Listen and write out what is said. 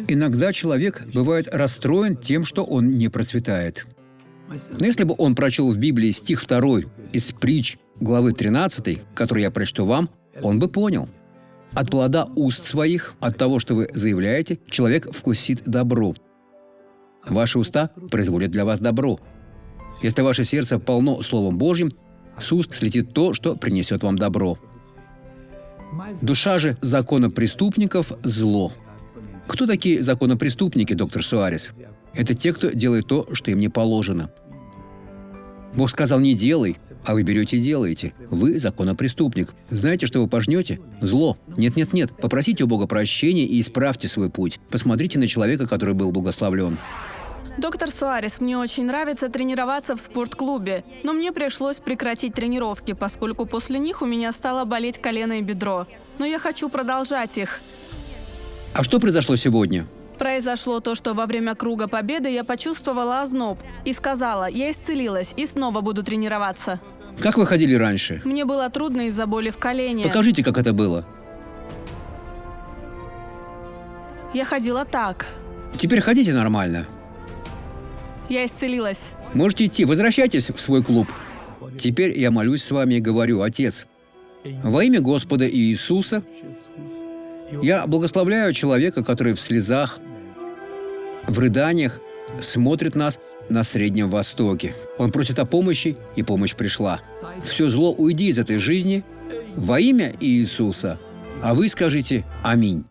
Иногда человек бывает расстроен тем, что он не процветает. Но если бы он прочел в Библии стих 2 из Притч, главы 13, который я прочту вам, он бы понял. «От плода уст своих, от того, что вы заявляете, человек вкусит добро. Ваши уста производят для вас добро. Если ваше сердце полно Словом Божьим, с уст слетит то, что принесет вам добро. Душа же законопреступников – зло». Кто такие законопреступники, доктор Суарес? Это те, кто делает то, что им не положено. Бог сказал: не делай, а вы берете и делаете. Вы законопреступник. Знаете, что вы пожнете? Зло. Нет. Попросите у Бога прощения и исправьте свой путь. Посмотрите на человека, который был благословлен. Доктор Суарес, мне очень нравится тренироваться в спортклубе, но мне пришлось прекратить тренировки, поскольку после них у меня стало болеть колено и бедро. Но я хочу продолжать их. А что произошло сегодня? Произошло то, что во время Круга Победы я почувствовала озноб и сказала: я исцелилась и снова буду тренироваться. Как вы ходили раньше? Мне было трудно из-за боли в колене. Покажите, как это было. Я ходила так. Теперь ходите нормально. Я исцелилась. Можете идти, возвращайтесь в свой клуб. Теперь я молюсь с вами и говорю: Отец, во имя Господа Иисуса, я благословляю человека, который в слезах, в рыданиях смотрит нас на Среднем Востоке. Он просит о помощи, и помощь пришла. Все зло уйди из этой жизни во имя Иисуса, а вы скажите: аминь.